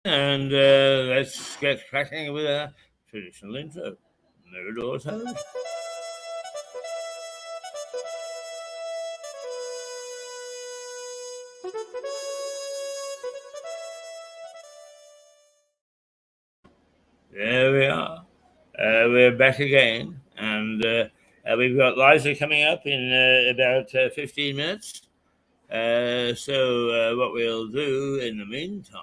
And let's get cracking with our traditional intro. Mirador's home. There we are. We're back again, and we've got Liza coming up in about 15 minutes. So what we'll do in the meantime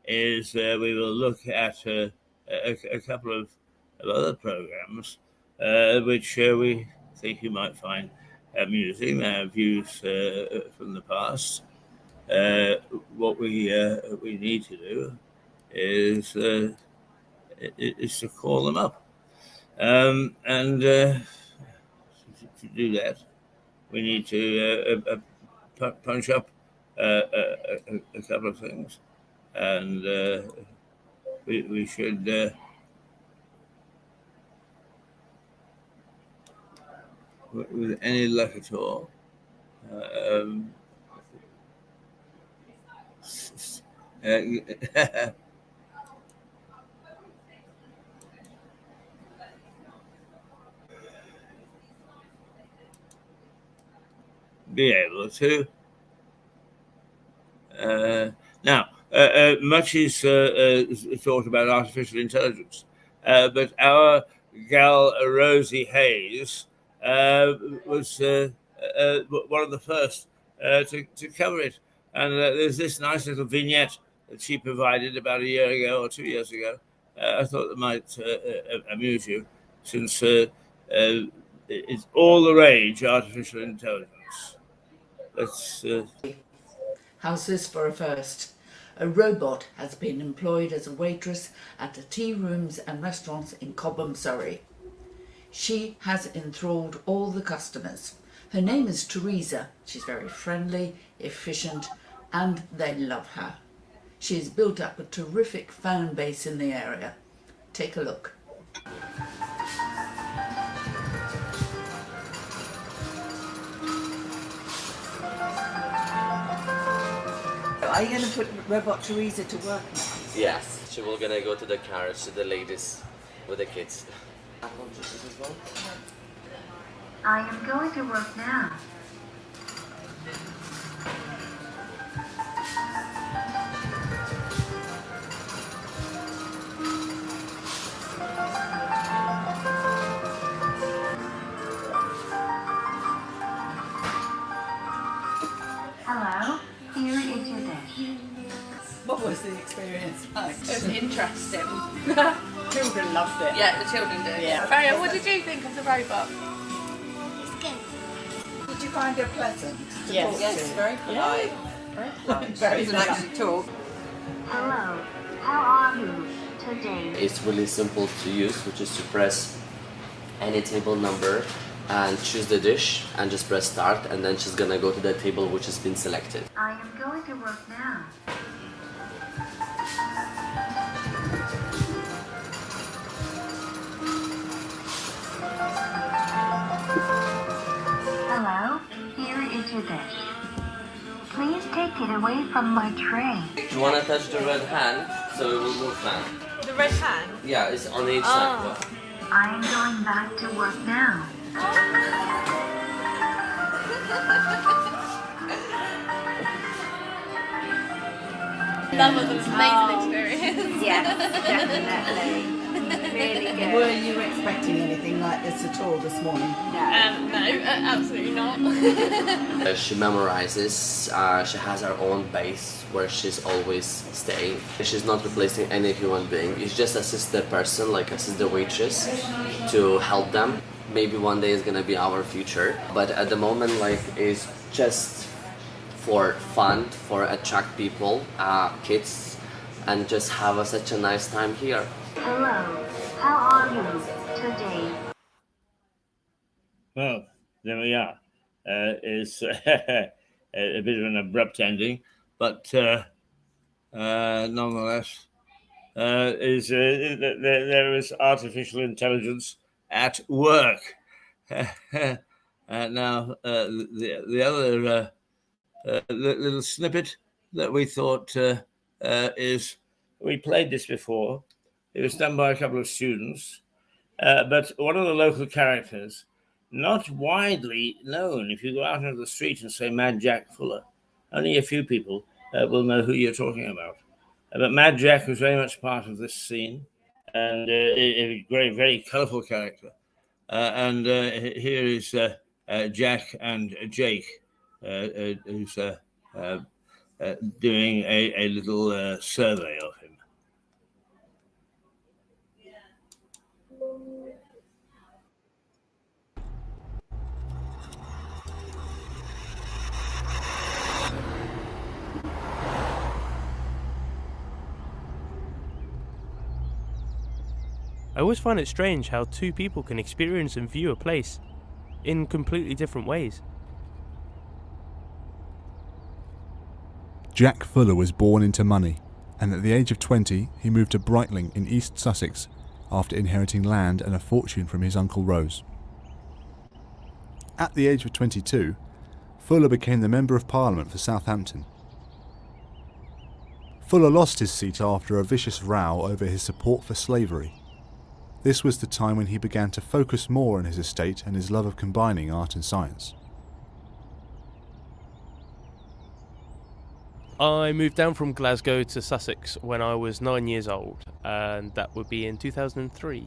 is we will look at a couple of other programs which we think you might find amusing. Views from the past. What we need to do is to call them up, and to do that, we need to punch up a couple of things, and we should with any luck at all be able to. Now, much is thought about artificial intelligence, but our gal Rosie Hayes was one of the first to cover it. And there's this nice little vignette that she provided about a year ago or 2 years ago. I thought that might amuse you, since it's all the rage, artificial intelligence. Let's... How's this for a first? A robot has been employed as a waitress at the tea rooms and restaurants in Cobham, Surrey. She has enthralled all the customers. Her name is Teresa. She's very friendly, efficient, and they love her. She has built up a terrific fan base in the area. Take a look. Are you going to put Robot Teresa to work now? Yes, she will gonna go to the carriage to the ladies with the kids. I am going to work now. Hello, here is your dish. What was the experience like? It was interesting. Children loved it. Yeah, the children did. Yeah. Freya, what did you think of the robot? Did you find her pleasant to Yes. talk Yes, to? very polite. Very polite. Very polite. Talk. Hello, how are you today? It's really simple to use, which is to press any table number and choose the dish and just press start, and then she's gonna go to the table which has been selected. I am going to work now. Hello, here is your dish. Please take it away from my tray. You wanna touch the red hand, so it will move now. The red hand? Yeah, it's on each side. I am going back to work now. That was an amazing experience. Yes, definitely. Really good. Were you expecting anything like this at all this morning? No. No, absolutely not. She memorizes, she has her own base where she's always staying. She's not replacing any human being, it's just assist the person, like assist the waitress to help them. Maybe one day is gonna be our future, but at the moment, like, it's just for fun, for attract people, kids, and just have such a nice time here. Hello, how are you today? Well, there we are. It's a bit of an abrupt ending, but nonetheless, there is artificial intelligence at work. Now, the other little snippet that we thought is we played this before. It was done by a couple of students, but one of the local characters, not widely known. If you go out into the street and say Mad Jack Fuller, only a few people will know who you're talking about. But Mad Jack was very much part of this scene, and a very, very colourful character. And here is Jack and Jake, who's doing a little survey of him. I always find it strange how two people can experience and view a place in completely different ways. Jack Fuller was born into money, and at the age of 20 he moved to Brightling in East Sussex after inheriting land and a fortune from his uncle Rose. At the age of 22, Fuller became the Member of Parliament for Southampton. Fuller lost his seat after a vicious row over his support for slavery. This was the time when he began to focus more on his estate and his love of combining art and science. I moved down from Glasgow to Sussex when I was 9 years old, and that would be in 2003.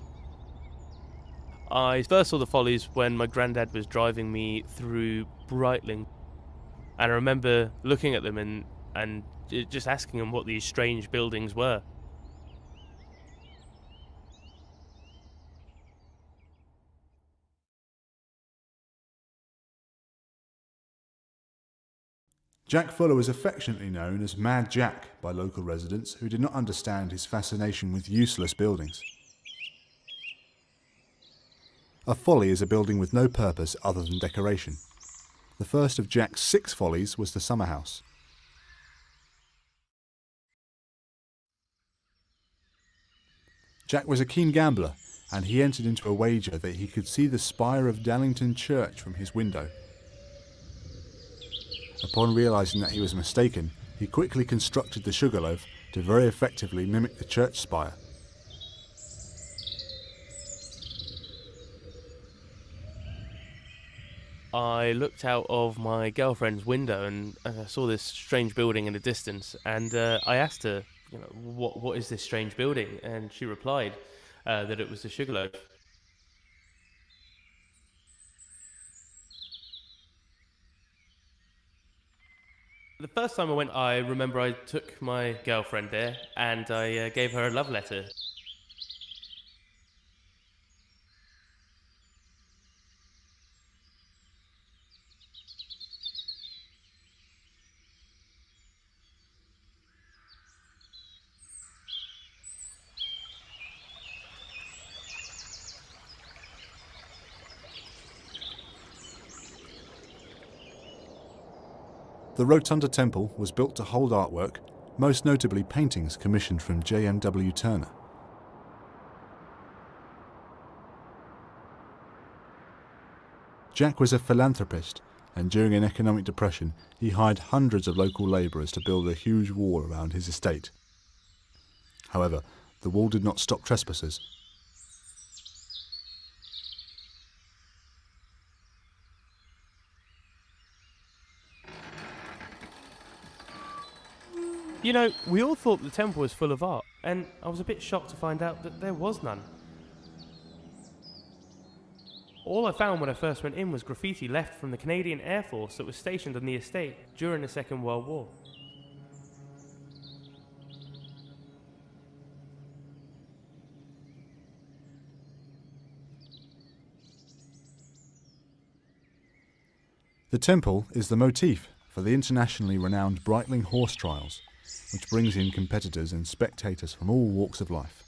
I first saw the Follies when my granddad was driving me through Brightling, and I remember looking at them and just asking him what these strange buildings were. Jack Fuller was affectionately known as Mad Jack by local residents who did not understand his fascination with useless buildings. A folly is a building with no purpose other than decoration. The first of Jack's 6 follies was the summer house. Jack was a keen gambler, and he entered into a wager that he could see the spire of Dallington Church from his window. Upon realising that he was mistaken, he quickly constructed the sugarloaf to very effectively mimic the church spire. I looked out of my girlfriend's window and I saw this strange building in the distance, and I asked her, what is this strange building? And she replied that it was the sugarloaf. The first time I went, I remember I took my girlfriend there and I gave her a love letter. The Rotunda Temple was built to hold artwork, most notably paintings commissioned from J.M.W. Turner. Jack was a philanthropist, and during an economic depression he hired hundreds of local labourers to build a huge wall around his estate. However, the wall did not stop trespassers. We all thought the temple was full of art, and I was a bit shocked to find out that there was none. All I found when I first went in was graffiti left from the Canadian Air Force that was stationed on the estate during the Second World War. The temple is the motif for the internationally renowned Brightling Horse Trials, which brings in competitors and spectators from all walks of life.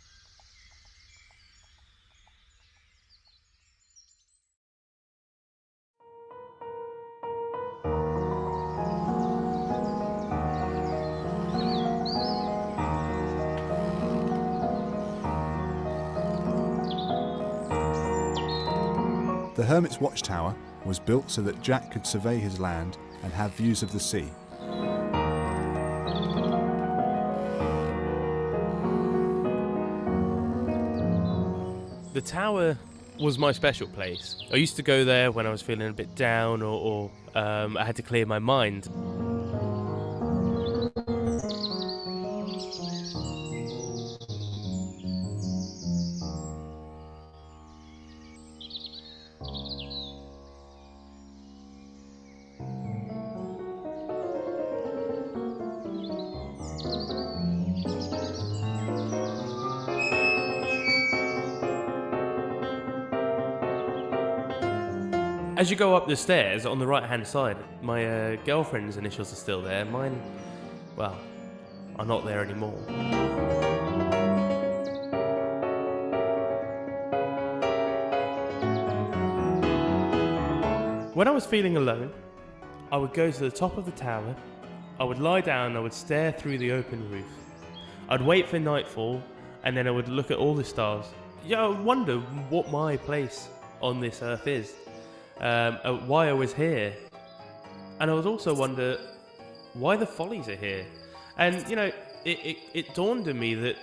The Hermit's Watchtower was built so that Jack could survey his land and have views of the sea. The tower was my special place. I used to go there when I was feeling a bit down or I had to clear my mind. As you go up the stairs, on the right-hand side, my girlfriend's initials are still there. Mine, well, are not there anymore. When I was feeling alone, I would go to the top of the tower, I would lie down, I would stare through the open roof. I'd wait for nightfall, and then I would look at all the stars. Yeah, I would wonder what my place on this earth is. Why I was here, and I would also wonder why the Follies are here. And you know, it dawned on me that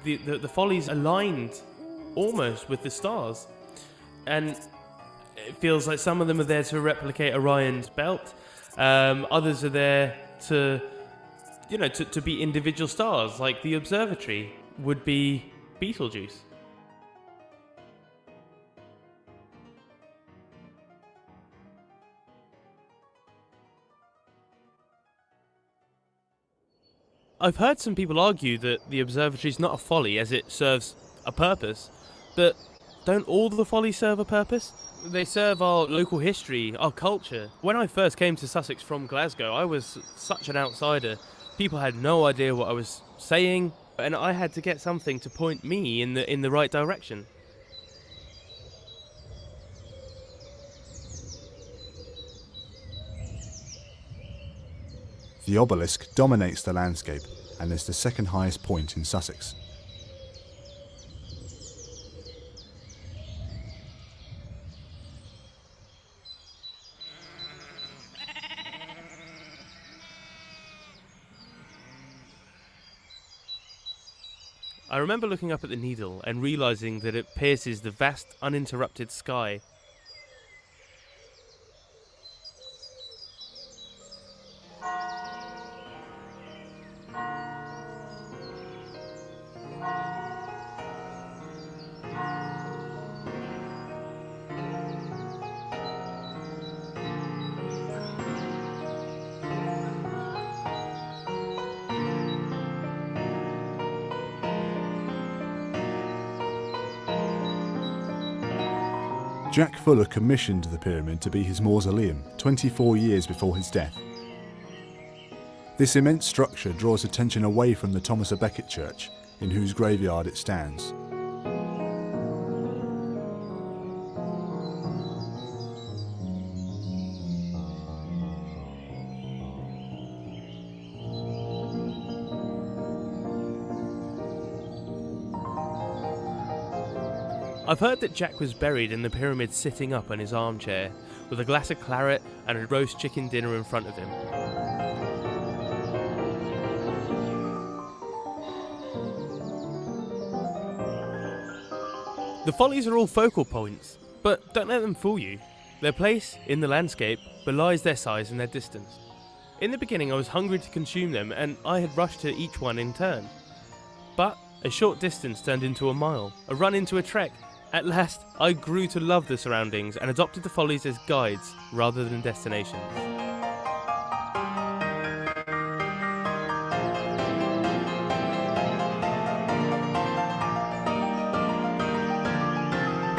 the Follies aligned almost with the stars, and it feels like some of them are there to replicate Orion's belt, others are there to, you know, to be individual stars, like the observatory would be Betelgeuse. I've heard some people argue that the observatory is not a folly as it serves a purpose, but don't all the follies serve a purpose? They serve our local history, our culture. When I first came to Sussex from Glasgow, I was such an outsider. People had no idea what I was saying, and I had to get something to point me in the right direction. The obelisk dominates the landscape and is the second highest point in Sussex. I remember looking up at the needle and realising that it pierces the vast, uninterrupted sky. Jack Fuller commissioned the pyramid to be his mausoleum 24 years before his death. This immense structure draws attention away from the Thomas à Becket church, in whose graveyard it stands. I've heard that Jack was buried in the pyramid sitting up in his armchair, with a glass of claret and a roast chicken dinner in front of him. The Follies are all focal points, but don't let them fool you. Their place in the landscape belies their size and their distance. In the beginning I was hungry to consume them, and I had rushed to each one in turn. But a short distance turned into a mile, a run into a trek. At last, I grew to love the surroundings and adopted the Follies as guides rather than destinations.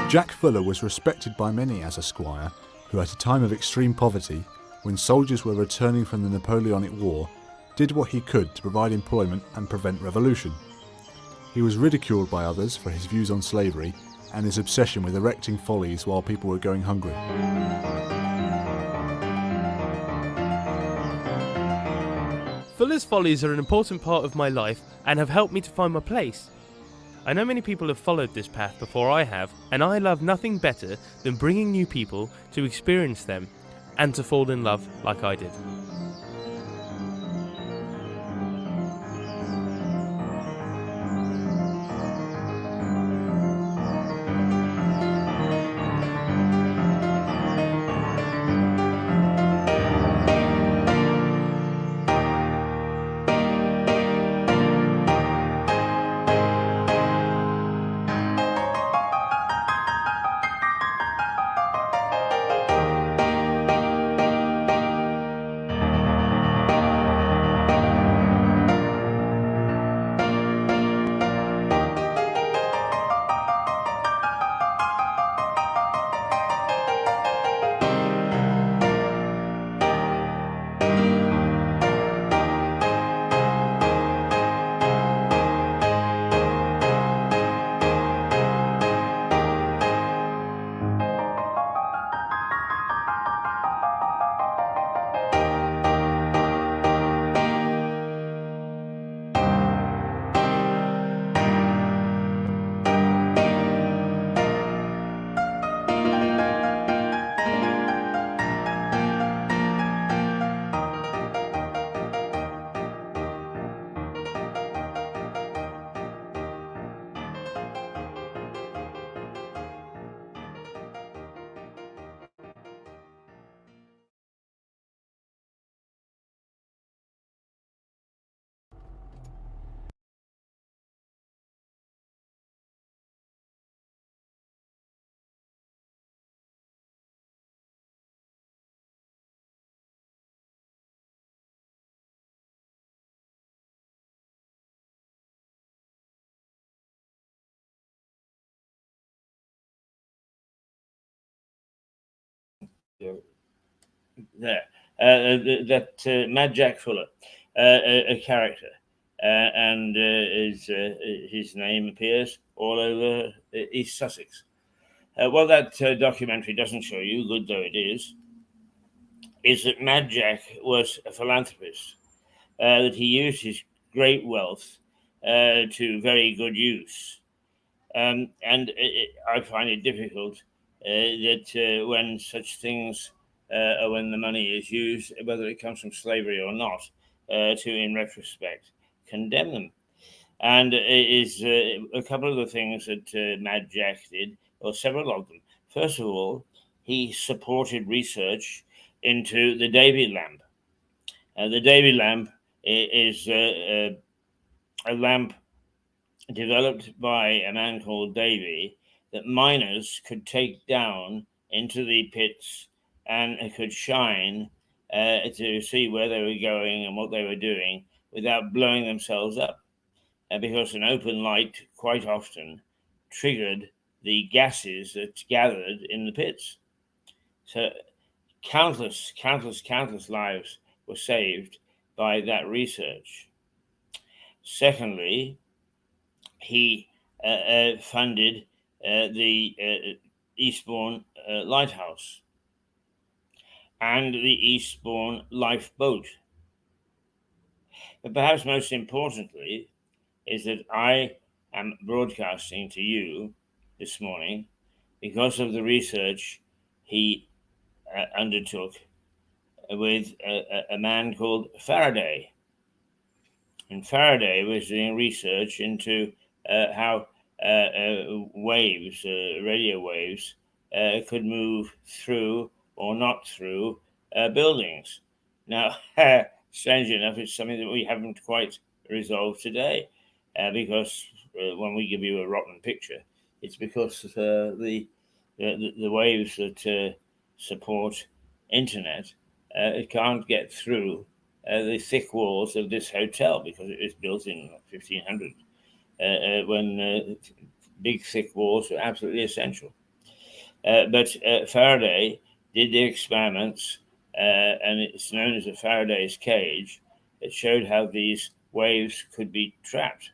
Jack Fuller was respected by many as a squire who, at a time of extreme poverty, when soldiers were returning from the Napoleonic War, did what he could to provide employment and prevent revolution. He was ridiculed by others for his views on slavery and his obsession with erecting follies while people were going hungry. Fuller's Follies are an important part of my life and have helped me to find my place. I know many people have followed this path before I have, and I love nothing better than bringing new people to experience them and to fall in love like I did. there. That Mad Jack Fuller, a character, and his name appears all over East Sussex. What that documentary doesn't show you, good though it is that Mad Jack was a philanthropist, that he used his great wealth to very good use. I find it difficult that when such things, when the money is used, whether it comes from slavery or not, to, in retrospect, condemn them. And it is a couple of the things that Mad Jack did, or several of them. First of all, he supported research into the Davy lamp. The Davy lamp is a lamp developed by a man called Davy that miners could take down into the pits and could shine to see where they were going and what they were doing without blowing themselves up. Because an open light quite often triggered the gases that gathered in the pits. So countless lives were saved by that research. Secondly, he funded the Eastbourne Lighthouse and the Eastbourne Lifeboat. But perhaps most importantly is that I am broadcasting to you this morning because of the research he undertook with a man called Faraday. And Faraday was doing research into how waves, radio waves, could move through or not through buildings. Now, strange enough, it's something that we haven't quite resolved today, because when we give you a rotten picture, it's because the waves that support internet it can't get through the thick walls of this hotel because it was built in 1500 when big thick walls were absolutely essential. But Faraday did the experiments, and it's known as a Faraday's cage. It showed how these waves could be trapped.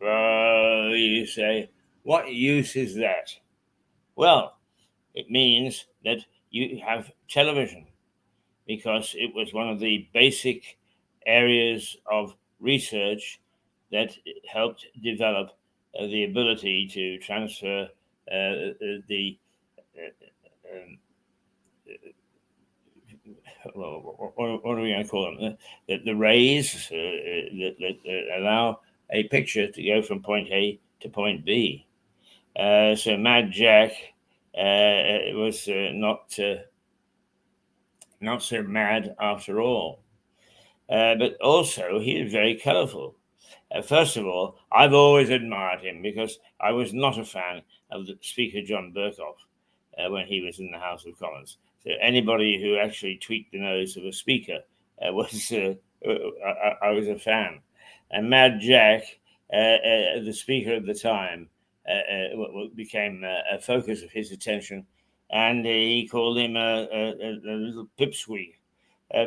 You say, what use is that? Well, it means that you have television, because it was one of the basic areas of research that helped develop the ability to transfer the what are we going to call them? The rays that allow a picture to go from point A to point B. So Mad Jack was not so mad after all. But also, he is very colourful. First of all, I've always admired him because I was not a fan of the Speaker John Burkoff when he was in the House of Commons. So anybody who actually tweaked the nose of a speaker I was a fan. And Mad Jack, the speaker at the time, became a focus of his attention, and he called him a little pipsqueak,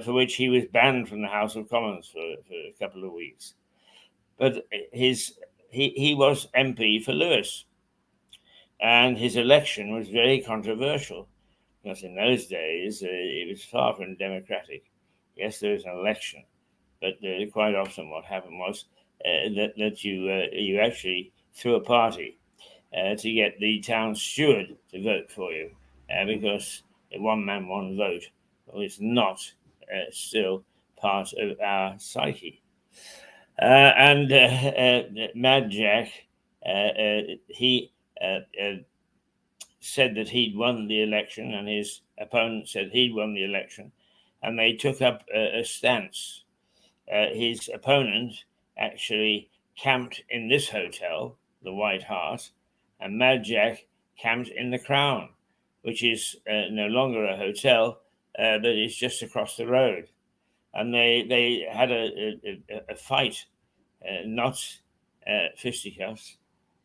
for which he was banned from the House of Commons for a couple of weeks. But he was MP for Lewis, and his election was very controversial, because in those days it was far from democratic. Yes, there was an election, but quite often what happened was that you actually threw a party to get the town steward to vote for you, because one man, one vote was not still part of our psyche. And Mad Jack, he said that he'd won the election, and his opponent said he'd won the election, and they took up a stance. His opponent actually camped in this hotel, the White Hart, and Mad Jack camped in the Crown, which is no longer a hotel, but it's just across the road. And they had a fight, not fisticuffs,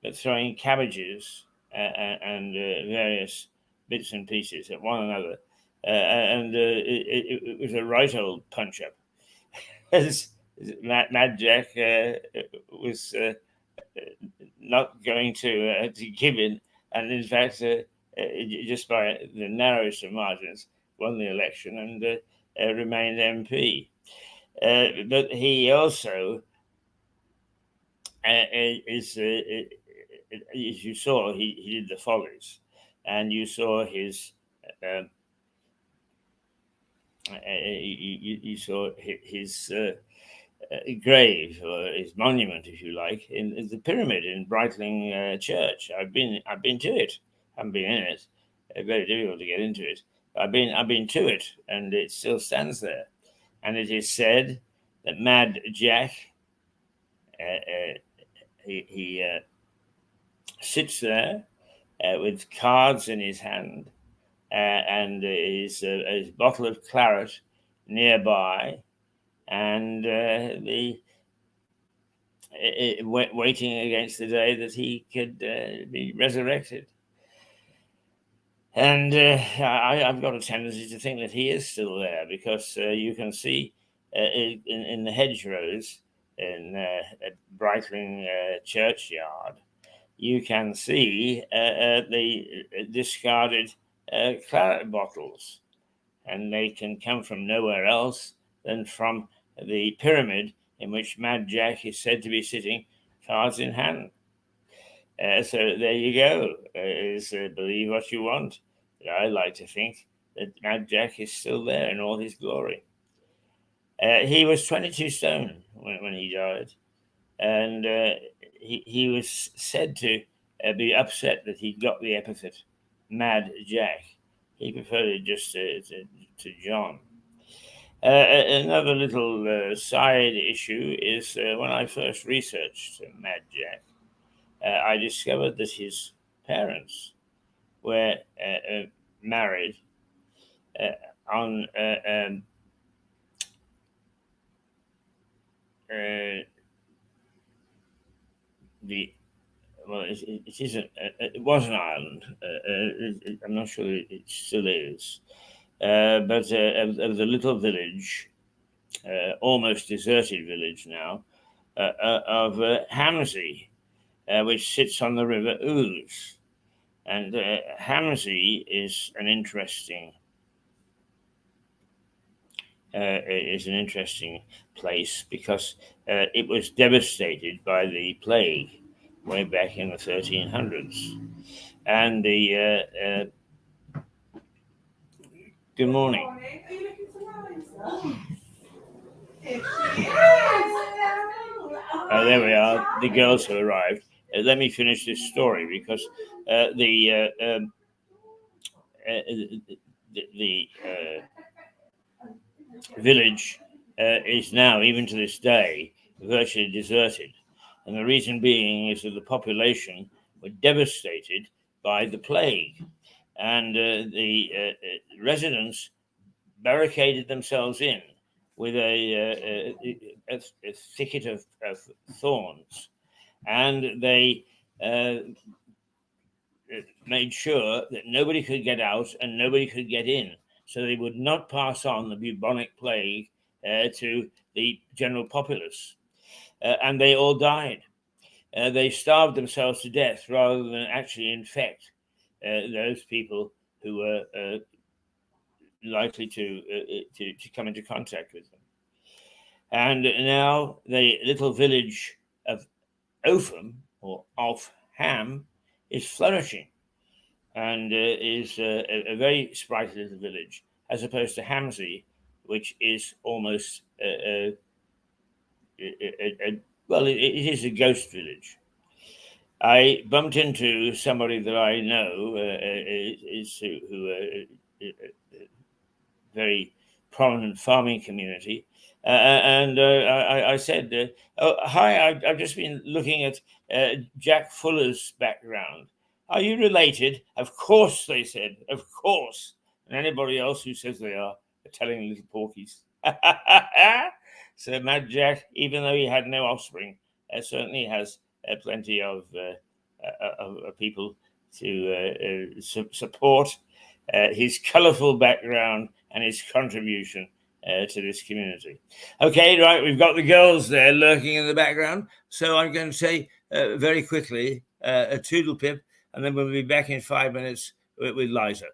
but throwing cabbages and various bits and pieces at one another, and it was a right old punch up. As Mad Jack was not going to give in, and in fact, just by the narrowest of margins, won the election and remained MP. But he also is, as you saw, he did the Follies, and you saw his. You saw his grave, or his monument, if you like, in the pyramid in Breitling Church. I've been to it. I haven't been in it. Very difficult to get into it. I've been to it, and it still stands there. And it is said that Mad Jack, he sits there with cards in his hand and his bottle of claret nearby, and waiting against the day that he could be resurrected. And I've got a tendency to think that he is still there, because you can see in the hedgerows at Breitling churchyard, you can see the discarded claret bottles, and they can come from nowhere else than from the pyramid in which Mad Jack is said to be sitting, cards in hand. So there you go. Believe what you want. But I like to think that Mad Jack is still there in all his glory. He was 22 stone when he died, and he was said to be upset that he got the epithet Mad Jack. He preferred it just to John. Another little side issue is when I first researched Mad Jack, I discovered that his parents were married on the well, it was an island. I'm not sure it still is, but of the little village, almost deserted village now, of Hamsey, which sits on the River Ouse. And Hamsey is an interesting place, because it was devastated by the plague way back in the 1300s. And the good morning. Are you looking for Liza? There we are, the girls have arrived. Let me finish this story, because the village is now, even to this day, virtually deserted. And the reason being is that the population were devastated by the plague. And the residents barricaded themselves in with a thicket of thorns. And they made sure that nobody could get out and nobody could get in, so they would not pass on the bubonic plague to the general populace. And they all died. They starved themselves to death rather than actually infect those people who were likely to come into contact with them. And now the little village of Opham, or Offham, is flourishing, and is a very sprightly little village, as opposed to Hamsey, which is almost well, it is a ghost village. I bumped into somebody that I know who very prominent farming community, and I said, "Oh, hi! I've just been looking at Jack Fuller's background. Are you related?" "Of course," they said. "Of course." And anybody else who says they are telling little porkies. So Mad Jack, even though he had no offspring, certainly has plenty of people to support his colourful background and his contribution to this community. Okay, right, we've got the girls there lurking in the background, so I'm going to say very quickly a toodle pip, and then we'll be back in 5 minutes with Liza.